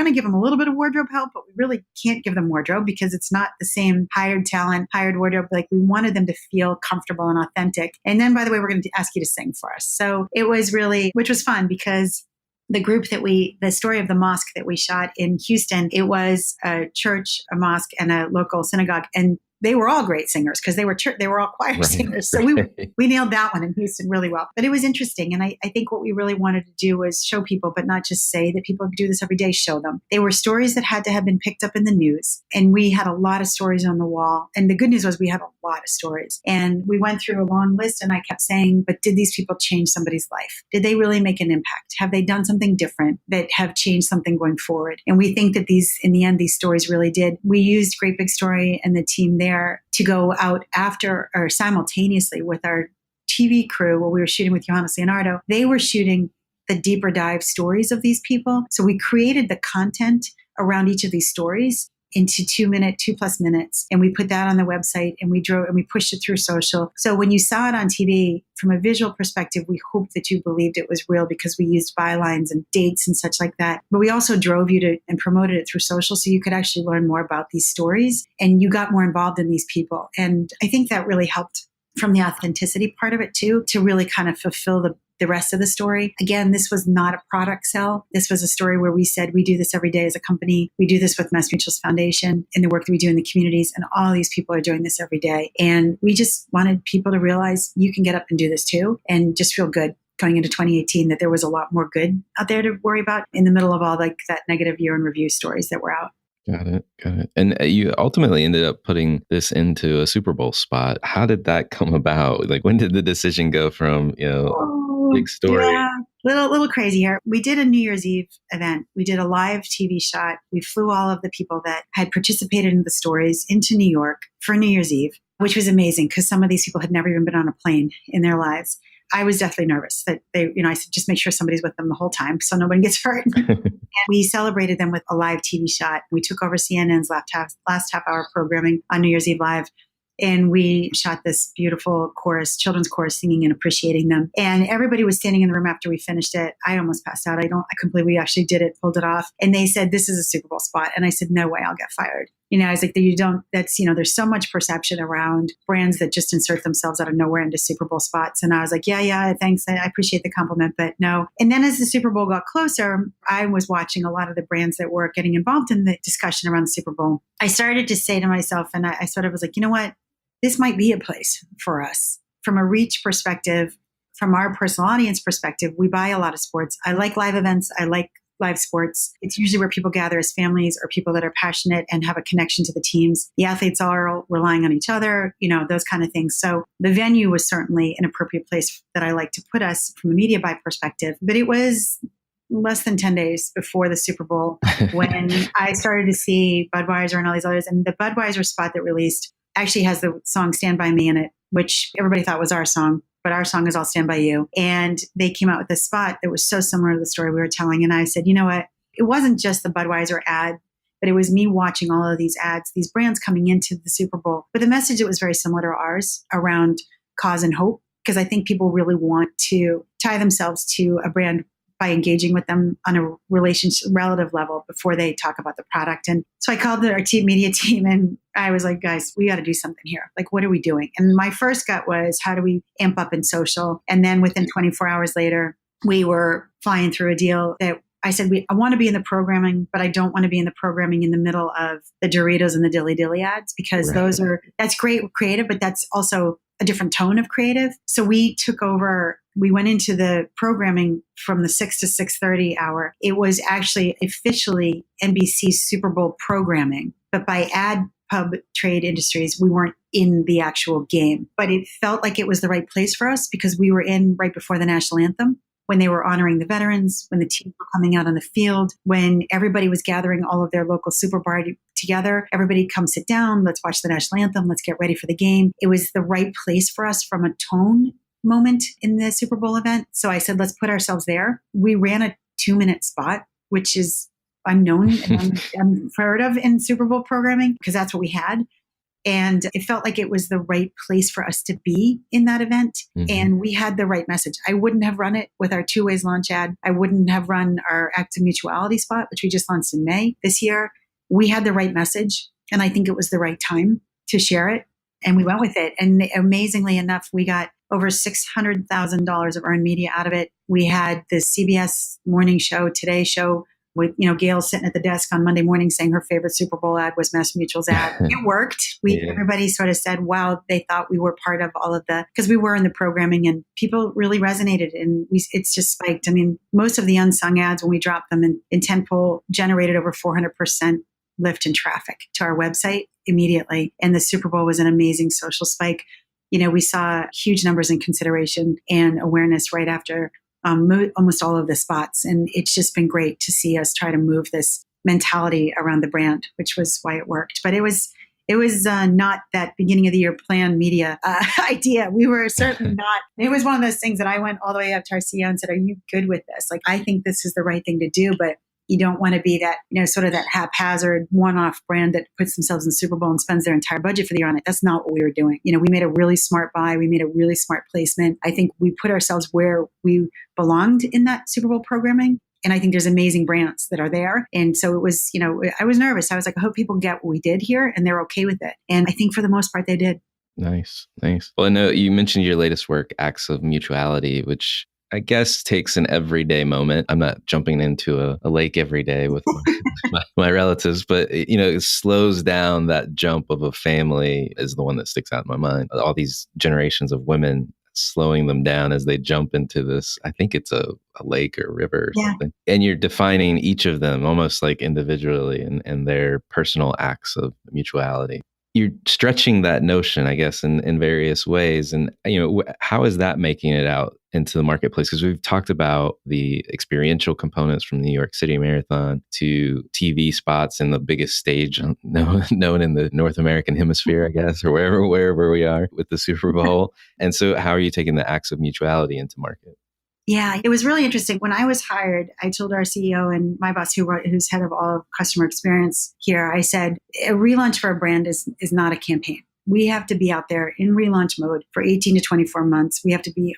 to give them a little bit of wardrobe help, but we really can't give them wardrobe because it's not the same hired talent, hired wardrobe. Like we wanted them to feel comfortable and authentic. And then, by the way, we're going to ask you to sing for us. So it was really, which was fun because the group the story of the mosque that we shot in Houston, it was a church, a mosque, and a local synagogue. And they were all great singers because they were all choir singers. So we nailed that one in Houston really well. But it was interesting. And I think what we really wanted to do was show people, but not just say that people do this every day, show them. They were stories that had to have been picked up in the news. And we had a lot of stories on the wall. And the good news was we had a lot of stories. And we went through a long list and I kept saying, but did these people change somebody's life? Did they really make an impact? Have they done something different that have changed something going forward? And we think that in the end, these stories really did. We used Great Big Story and the team there to go out after or simultaneously with our TV crew while we were shooting with Johannes Leonardo. They were shooting the deeper dive stories of these people. So we created the content around each of these stories into 2+ minutes. And we put that on the website and we pushed it through social. So when you saw it on TV, from a visual perspective, we hoped that you believed it was real because we used bylines and dates and such like that. But we also drove you to and promoted it through social so you could actually learn more about these stories and you got more involved in these people. And I think that really helped from the authenticity part of it too, to really kind of fulfill the rest of the story. Again, this was not a product sell. This was a story where we said, we do this every day as a company. We do this with MassMutual's Foundation and the work that we do in the communities. And all these people are doing this every day. And we just wanted people to realize you can get up and do this too and just feel good going into 2018 that there was a lot more good out there to worry about in the middle of all like that negative year in review stories that were out. Got it. And you ultimately ended up putting this into a Super Bowl spot. How did that come about? Like, when did the decision go from, big story? Yeah, little crazy here. We did a New Year's Eve event. We did a live TV shot. We flew all of the people that had participated in the stories into New York for New Year's Eve, which was amazing because some of these people had never even been on a plane in their lives. I was deathly nervous that I said, just make sure somebody's with them the whole time so nobody gets hurt. And we celebrated them with a live TV shot. We took over CNN's last half hour programming on New Year's Eve Live. And we shot this beautiful children's chorus singing and appreciating them. And everybody was standing in the room after we finished it. I almost passed out. I couldn't believe we actually did it, pulled it off. And they said, this is a Super Bowl spot. And I said, no way, I'll get fired. I was like, there's so much perception around brands that just insert themselves out of nowhere into Super Bowl spots. And I was like, yeah, thanks. I appreciate the compliment, but no. And then as the Super Bowl got closer, I was watching a lot of the brands that were getting involved in the discussion around the Super Bowl. I started to say to myself, and I sort of was like, you know what? This might be a place for us. From a reach perspective, from our personal audience perspective, we buy a lot of sports. I like live events. I like live sports. It's usually where people gather as families or people that are passionate and have a connection to the teams. The athletes are relying on each other, those kind of things. So the venue was certainly an appropriate place that I like to put us from a media buy perspective. But it was less than 10 days before the Super Bowl when I started to see Budweiser and all these others. And the Budweiser spot that released actually has the song Stand By Me in it, which everybody thought was our song, but our song is all Stand By You. And they came out with this spot that was so similar to the story we were telling. And I said, you know what? It wasn't just the Budweiser ad, but it was me watching all of these ads, these brands coming into the Super Bowl. But the message that was very similar to ours around cause and hope, because I think people really want to tie themselves to a brand by engaging with them on a relative level before they talk about the product. And so I called our media team and I was like, guys, we got to do something here. Like, what are we doing? And my first gut was, how do we amp up in social? And then within 24 hours later, we were flying through a deal that I said, I want to be in the programming, but I don't want to be in the programming in the middle of the Doritos and the Dilly Dilly ads, because that's great creative, but that's also a different tone of creative. So we took over, we went into the programming from the 6 to 6:30 hour. It was actually officially NBC's Super Bowl programming, but by ad pub trade industries, we weren't in the actual game. But it felt like it was the right place for us because we were in right before the national anthem, when they were honoring the veterans, when the teams were coming out on the field, when everybody was gathering all of their local Super Bar together. Everybody come sit down, let's watch the national anthem, let's get ready for the game. It was the right place for us from a tone moment in the Super Bowl event. So I said, let's put ourselves there. We ran a 2-minute spot, which is unknown and unheard of in Super Bowl programming, because that's what we had. And it felt like it was the right place for us to be in that event. Mm-hmm. And we had the right message. I wouldn't have run it with our 2 Ways launch ad. I wouldn't have run our Active Mutuality spot, which we just launched in May this year. We had the right message. And I think it was the right time to share it. And we went with it. And amazingly enough, we got over $600,000 of earned media out of it. We had the CBS morning show, Today show, with, Gail sitting at the desk on Monday morning saying her favorite Super Bowl ad was MassMutual's ad. It worked. Everybody sort of said, wow, they thought we were part of all of because we were in the programming, and people really resonated, and it's just spiked. I mean, most of the Unsung ads, when we dropped them in tentpole, generated over 400% lift in traffic to our website immediately. And the Super Bowl was an amazing social spike. We saw huge numbers in consideration and awareness right after almost all of the spots. And it's just been great to see us try to move this mentality around the brand, which was why it worked. But it was not that beginning of the year planned media idea. We were certainly not. It was one of those things that I went all the way up to our CEO and said, are you good with this? Like, I think this is the right thing to do, but you don't want to be that, sort of that haphazard one-off brand that puts themselves in the Super Bowl and spends their entire budget for the year on it. That's not what we were doing. We made a really smart buy. We made a really smart placement. I think we put ourselves where we belonged in that Super Bowl programming. And I think there's amazing brands that are there. And so it was, I was nervous. I was like, I hope people get what we did here and they're okay with it. And I think for the most part, they did. Nice. Well, I know you mentioned your latest work, Acts of Mutuality, which I guess takes an everyday moment. I'm not jumping into a lake every day with my relatives, but it slows down that jump of a family is the one that sticks out in my mind. All these generations of women slowing them down as they jump into this, I think it's a lake or river or something. And you're defining each of them almost like individually and their personal acts of mutuality. You're stretching that notion, I guess, in various ways. And, how is that making it out into the marketplace? Because we've talked about the experiential components from the New York City Marathon to TV spots and the biggest stage known in the North American hemisphere, I guess, or wherever we are with the Super Bowl. And so how are you taking the Acts of Mutuality into market? Yeah, it was really interesting. When I was hired, I told our CEO and my boss, who's head of all of customer experience here, I said, a relaunch for a brand is not a campaign. We have to be out there in relaunch mode for 18 to 24 months. We have to be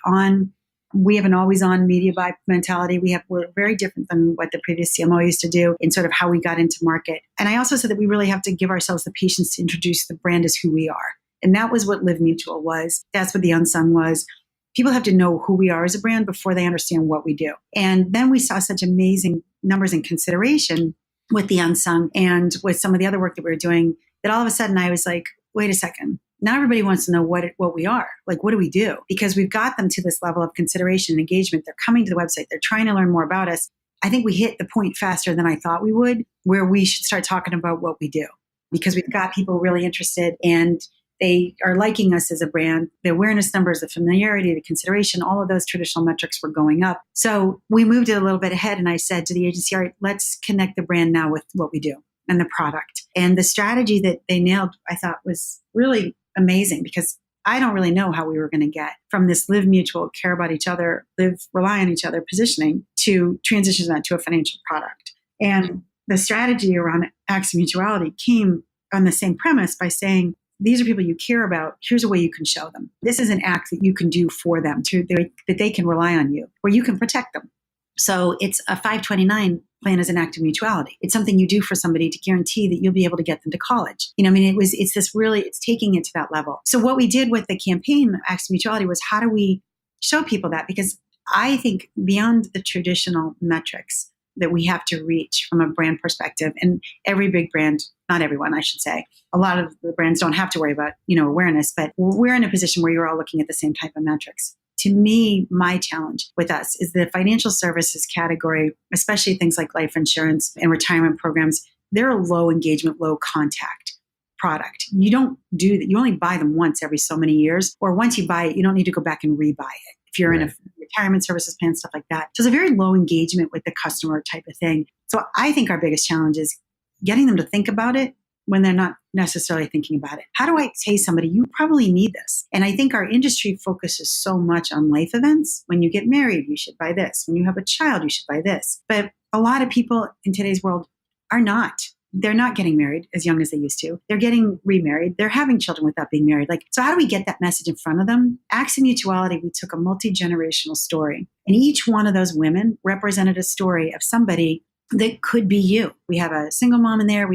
we have an always on media buy mentality. We're very different than what the previous CMO used to do in sort of how we got into market. And I also said that we really have to give ourselves the patience to introduce the brand as who we are. And that was what Live Mutual was. That's what the Unsung was. People have to know who we are as a brand before they understand what we do. And then we saw such amazing numbers in consideration with the Unsung and with some of the other work that we were doing that all of a sudden I was like, wait a second. Now everybody wants to know what we are. Like, what do we do? Because we've got them to this level of consideration and engagement. They're coming to the website. They're trying to learn more about us. I think we hit the point faster than I thought we would, where we should start talking about what we do, because we've got people really interested and they are liking us as a brand. The awareness numbers, the familiarity, the consideration, all of those traditional metrics were going up. So we moved it a little bit ahead and I said to the agency, all right, let's connect the brand now with what we do and the product. And the strategy that they nailed, I thought was really amazing, because I don't really know how we were going to get from this live mutual, care about each other, rely on each other positioning to transition that to a financial product. And the strategy around Acts of Mutuality came on the same premise by saying, these are people you care about. Here's a way you can show them. This is an act that you can do for them that they can rely on you, where you can protect them. So it's a 529 plan as an act of mutuality. It's something you do for somebody to guarantee that you'll be able to get them to college. It's taking it to that level. So what we did with the campaign, Acts of Mutuality, was how do we show people that? Because I think beyond the traditional metrics that we have to reach from a brand perspective, and every big brand, not everyone, I should say, a lot of the brands don't have to worry about, awareness, but we're in a position where you're all looking at the same type of metrics. To me, my challenge with us is the financial services category, especially things like life insurance and retirement programs. They're a low engagement, low contact product. You don't do that. You only buy them once every so many years, or once you buy it, you don't need to go back and rebuy it. If you're in a retirement services plan, stuff like that. So it's a very low engagement with the customer type of thing. So I think our biggest challenge is getting them to think about it when they're not necessarily thinking about it. How do I say to somebody, you probably need this? And I think our industry focuses so much on life events. When you get married, you should buy this. When you have a child, you should buy this. But a lot of people in today's world are not. They're not getting married as young as they used to. They're getting remarried. They're having children without being married. So how do we get that message in front of them? Acts of Mutuality, we took a multi-generational story. And each one of those women represented a story of somebody that could be you. We have a single mom in there.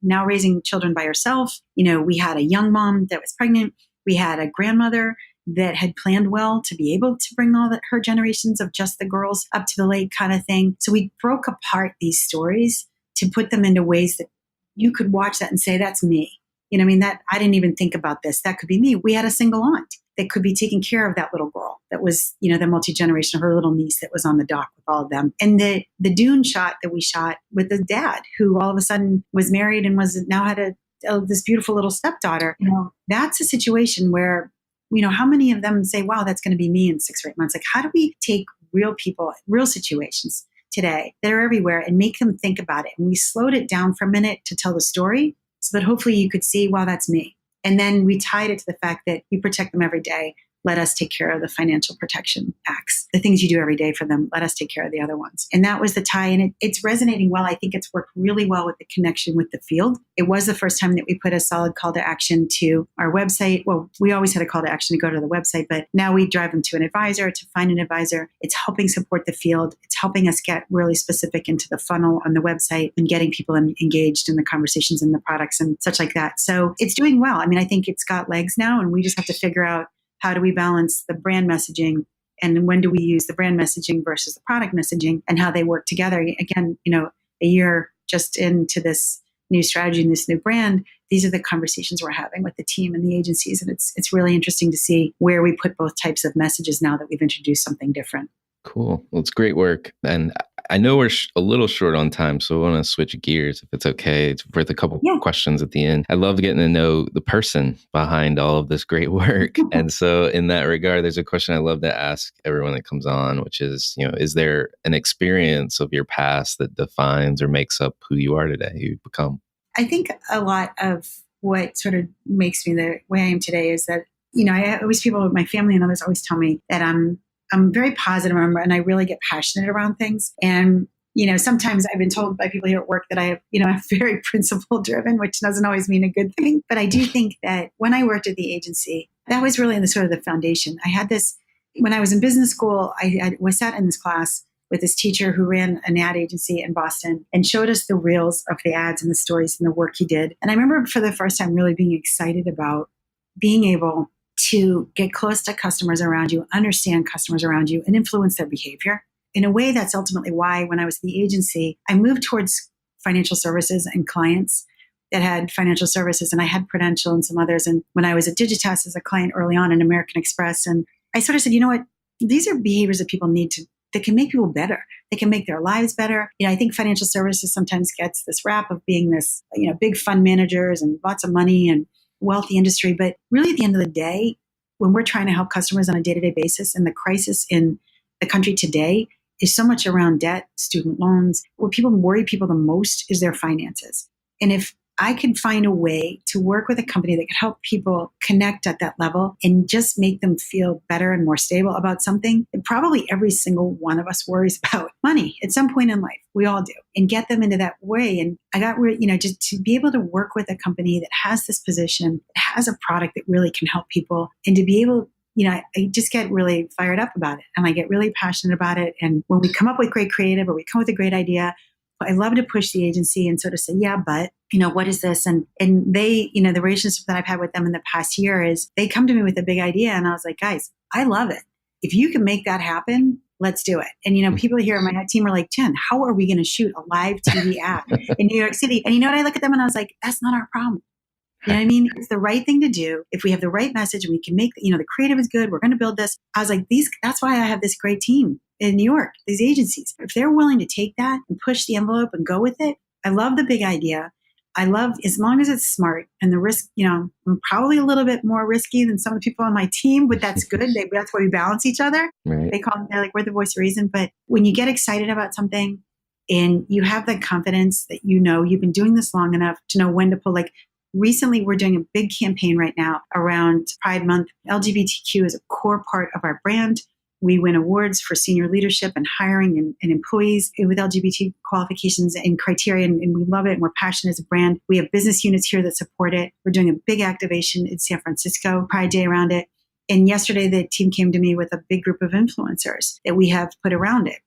Now raising children by herself. We had a young mom that was pregnant. We had a grandmother that had planned well to be able to bring all her generations of just the girls up to the lake kind of thing. So we broke apart these stories to put them into ways that you could watch that and say, that's me. You know, I mean, that I didn't even think about this. That could be me. We had a single aunt that could be taking care of that little girl that was, you know, the multi-generation, her little niece that was on the dock with all of them. And the dune shot that we shot with the dad who all of a sudden was married and was now had this beautiful little stepdaughter. You know, that's a situation where, you know, how many of them say, wow, that's going to be me in 6 or 8 months? Like, how do we take real people, real situations today that are everywhere and make them think about it? And we slowed it down for a minute to tell the story so that hopefully you could see, wow, that's me. And then we tied it to the fact that you protect them every day. Let us take care of the financial protection acts, the things you do every day for them. Let us take care of the other ones. And that was the tie. And it's resonating well. I think it's worked really well with the connection with the field. It was the first time that we put a solid call to action to our website. Well, we always had a call to action to go to the website, but now we drive them to an advisor, to find an advisor. It's helping support the field. It's helping us get really specific into the funnel on the website and getting people engaged in the conversations and the products and such like that. So it's doing well. I mean, I think it's got legs now, and we just have to figure out, how do we balance the brand messaging, and when do we use the brand messaging versus the product messaging, and how they work together? Again, you know, a year just into this new strategy and this new brand, these are the conversations we're having with the team and the agencies. And it's really interesting to see where we put both types of messages now that we've introduced something different. Cool. Well, it's great work. And I know we're a little short on time, so I want to switch gears if it's okay. It's worth a couple questions at the end. I love getting to know the person behind all of this great work. And so in that regard, there's a question I love to ask everyone that comes on, which is, you know, is there an experience of your past that defines or makes up who you are today, who you've become? I think a lot of what sort of makes me the way I am today is that, you know, I always, people, my family and others always tell me that I'm very positive and I really get passionate around things. And, you know, sometimes I've been told by people here at work that I'm very principle driven, which doesn't always mean a good thing. But I do think that when I worked at the agency, that was really the sort of the foundation. I had this, when I was in business school, I was sat in this class with this teacher who ran an ad agency in Boston and showed us the reels of the ads and the stories and the work he did. And I remember for the first time really being excited about being able to get close to customers around you, understand customers around you, and influence their behavior. In a way, that's ultimately why when I was at the agency, I moved towards financial services and clients that had financial services, and I had Prudential and some others. And when I was at Digitas as a client early on in American Express, and I sort of said, you know what, these are behaviors that people need to, that can make people better. They can make their lives better. You know, I think financial services sometimes gets this rap of being this, you know, big fund managers and lots of money and wealthy industry. But really at the end of the day, when we're trying to help customers on a day-to-day basis, and the crisis in the country today is so much around debt, student loans, what people worry people the most is their finances. And if I could find a way to work with a company that could help people connect at that level and just make them feel better and more stable about something, and probably every single one of us worries about money at some point in life. We all do, and get them into that way. And I got, just to be able to work with a company that has this position, has a product that really can help people, and to be able, I just get really fired up about it, and I get really passionate about it. And when we come up with great creative or we come up with a great idea, I love to push the agency and sort of say, yeah, but, what is this? And they, the relationship that I've had with them in the past year is they come to me with a big idea. And I was like, guys, I love it. If you can make that happen, let's do it. And, people here on my team are like, Jen, how are we going to shoot a live TV ad in New York City? And I look at them and I was like, that's not our problem. You know what I mean? It's the right thing to do. If we have the right message and we can make, the creative is good, we're going to build this. I was like, that's why I have this great team in New York, these agencies. If they're willing to take that and push the envelope and go with it, I love the big idea. I love, as long as it's smart, and the risk, I'm probably a little bit more risky than some of the people on my team, but that's good. That's why we balance each other. Right. They're like, we're the voice of reason. But when you get excited about something and you have the confidence that you've been doing this long enough to know when to pull, like, recently, we're doing a big campaign right now around Pride Month. LGBTQ is a core part of our brand. We win awards for senior leadership and hiring and employees with LGBT qualifications and criteria, and we love it, and we're passionate as a brand. We have business units here that support it. We're doing a big activation in San Francisco, Pride Day around it. And yesterday, the team came to me with a big group of influencers that we have put around it.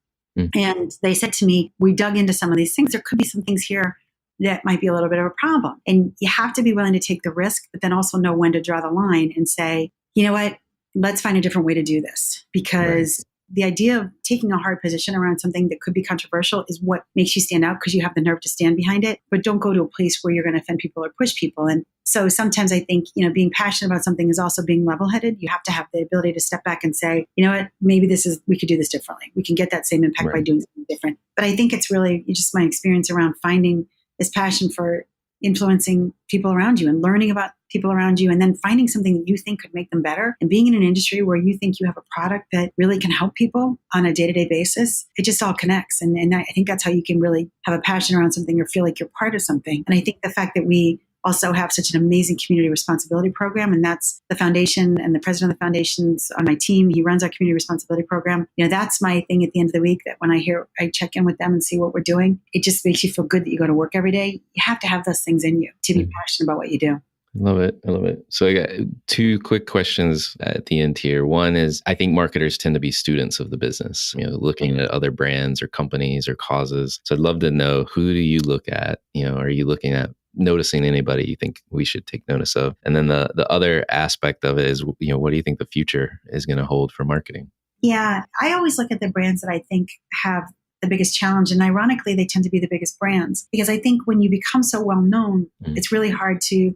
And they said to me, we dug into some of these things. There could be some things here that might be a little bit of a problem. And you have to be willing to take the risk, but then also know when to draw the line and say, you know what, let's find a different way to do this, because the idea of taking a hard position around something that could be controversial is what makes you stand out, because you have the nerve to stand behind it. But don't go to a place where you're going to offend people or push people. And so sometimes I think, being passionate about something is also being level-headed. You have to have the ability to step back and say, you know what, maybe we could do this differently. We can get that same impact by doing something different. But I think it's really just my experience around finding this passion for influencing people around you and learning about people around you, and then finding something that you think could make them better, and being in an industry where you think you have a product that really can help people on a day-to-day basis. It just all connects. And I think that's how you can really have a passion around something or feel like you're part of something. And I think the fact that we also have such an amazing community responsibility program, and that's the foundation, and the president of the foundation's on my team. He runs our community responsibility program. That's my thing at the end of the week, that when I check in with them and see what we're doing, it just makes you feel good that you go to work every day. You have to have those things in you to be passionate about what you do. I love it. So I got two quick questions at the end here. One is, I think marketers tend to be students of the business, looking at other brands or companies or causes. So I'd love to know, who do you look at? Are you looking at noticing anybody you think we should take notice of? And then the other aspect of it is, what do you think the future is going to hold for marketing? Yeah, I always look at the brands that I think have the biggest challenge. And ironically, they tend to be the biggest brands, because I think when you become so well known, it's really hard to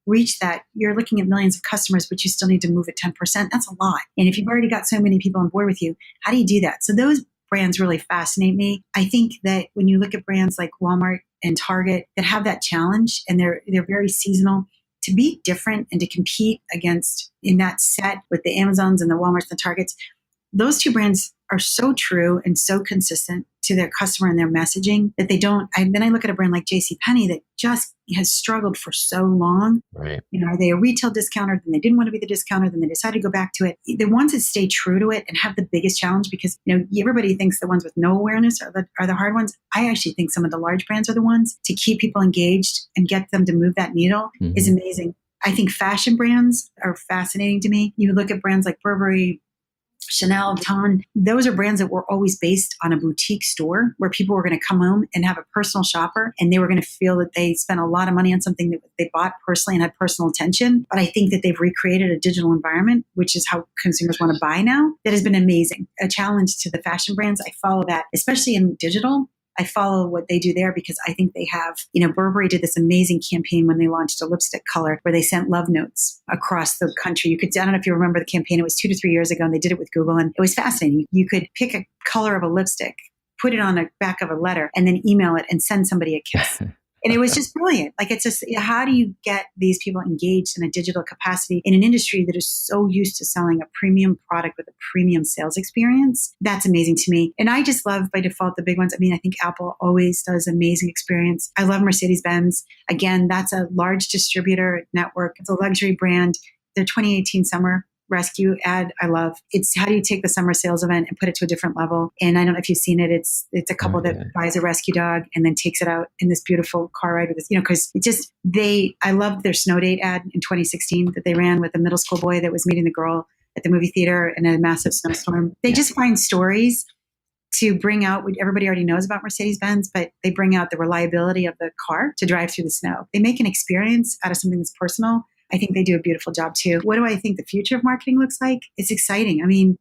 reach that. You're looking at millions of customers, but you still need to move at 10%. That's a lot. And if you've already got so many people on board with you, how do you do that? So those brands really fascinate me. I think that when you look at brands like Walmart and Target that have that challenge, and they're very seasonal, to be different and to compete against in that set with the Amazons and the Walmarts and the Targets, those two brands are so true and so consistent to their customer and their messaging that they don't. Then I look at a brand like JCPenney that just has struggled for so long. Right. Are they a retail discounter? Then they didn't want to be the discounter. Then they decided to go back to it. The ones that stay true to it and have the biggest challenge, because everybody thinks the ones with no awareness are the hard ones. I actually think some of the large brands are the ones to keep people engaged and get them to move that needle is amazing. I think fashion brands are fascinating to me. You look at brands like Burberry, Chanel, Vuitton, those are brands that were always based on a boutique store where people were going to come home and have a personal shopper, and they were going to feel that they spent a lot of money on something that they bought personally and had personal attention. But I think that they've recreated a digital environment, which is how consumers want to buy now, that has been amazing. A challenge to the fashion brands. I follow that, especially in digital. I follow what they do there, because I think they have, Burberry did this amazing campaign when they launched a lipstick color where they sent love notes across the country. I don't know if you remember the campaign. It was 2 to 3 years ago, and they did it with Google, and it was fascinating. You could pick a color of a lipstick, put it on the back of a letter, and then email it and send somebody a kiss. And it was just brilliant. It's just, how do you get these people engaged in a digital capacity in an industry that is so used to selling a premium product with a premium sales experience? That's amazing to me. And I just love, by default, the big ones. I think Apple always does amazing experience. I love Mercedes-Benz. Again, that's a large distributor network. It's a luxury brand. Their 2018 summer rescue ad, I love. It's how do you take the summer sales event and put it to a different level? And I don't know if you've seen it. It's a couple that buys a rescue dog and then takes it out in this beautiful car ride with this, because it just, I loved their snow date ad in 2016 that they ran with a middle school boy that was meeting the girl at the movie theater in a massive snowstorm. They just find stories to bring out what everybody already knows about Mercedes-Benz, but they bring out the reliability of the car to drive through the snow. They make an experience out of something that's personal. I think they do a beautiful job too. What do I think the future of marketing looks like? It's exciting.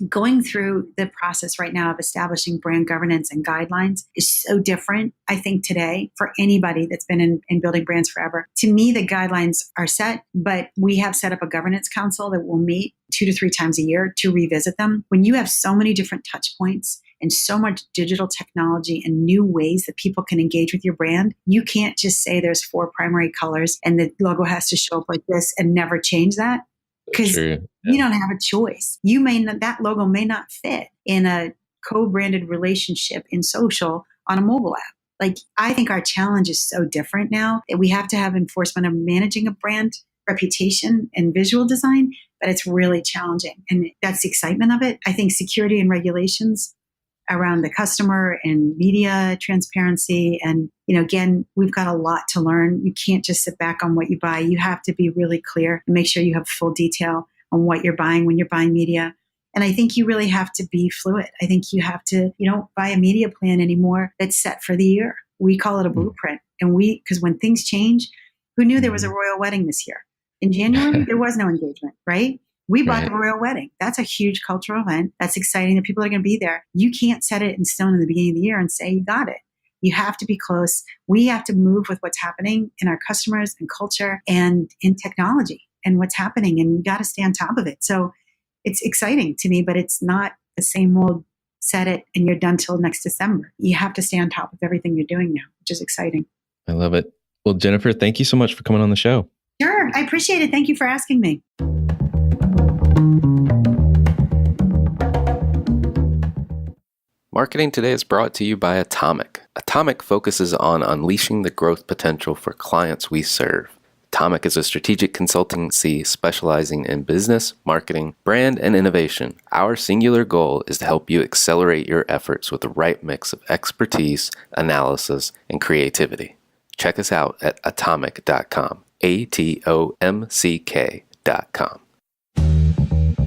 Going through the process right now of establishing brand governance and guidelines is so different, I think, today for anybody that's been in building brands forever. To me, the guidelines are set, but we have set up a governance council that will meet 2 to 3 times a year to revisit them. When you have so many different touch points and so much digital technology and new ways that people can engage with your brand, you can't just say there's 4 primary colors and the logo has to show up like this and never change that. Because you don't have a choice. That logo may not fit in a co-branded relationship in social on a mobile app. I think our challenge is so different now that we have to have enforcement of managing a brand reputation and visual design, but it's really challenging. And that's the excitement of it. I think security and regulations around the customer and media transparency. And, again, we've got a lot to learn. You can't just sit back on what you buy. You have to be really clear and make sure you have full detail on what you're buying when you're buying media. And I think you really have to be fluid. I think you have to, don't buy a media plan anymore that's set for the year. We call it a blueprint. And because when things change, who knew there was a royal wedding this year? In January, there was no engagement, right? We bought Right. the royal wedding. That's a huge cultural event. That's exciting that people are going to be there. You can't set it in stone in the beginning of the year and say you got it. You have to be close. We have to move with what's happening in our customers and culture and in technology and what's happening. And you got to stay on top of it. So it's exciting to me, but it's not the same old set it and you're done till next December. You have to stay on top of everything you're doing now, which is exciting. I love it. Well, Jennifer, thank you so much for coming on the show. Sure. I appreciate it. Thank you for asking me. Marketing Today is brought to you by Atomic. Atomic focuses on unleashing the growth potential for clients we serve. Atomic is a strategic consultancy specializing in business, marketing, brand, and innovation. Our singular goal is to help you accelerate your efforts with the right mix of expertise, analysis, and creativity. Check us out at atomic.com. ATOMCK.com.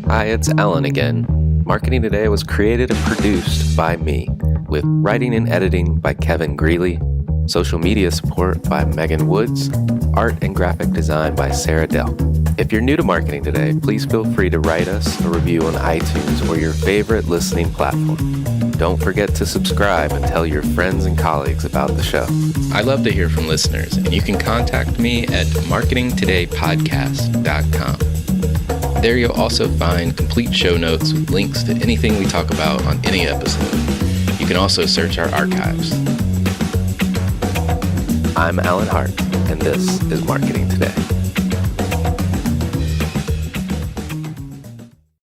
Hi, it's Alan again. Marketing Today was created and produced by me, with writing and editing by Kevin Greeley, social media support by Megan Woods, art and graphic design by Sarah Dell. If you're new to Marketing Today, please feel free to write us a review on iTunes or your favorite listening platform. Don't forget to subscribe and tell your friends and colleagues about the show. I love to hear from listeners, and you can contact me at marketingtodaypodcast.com. There you'll also find complete show notes with links to anything we talk about on any episode. You can also search our archives. I'm Alan Hart, and this is Marketing Today.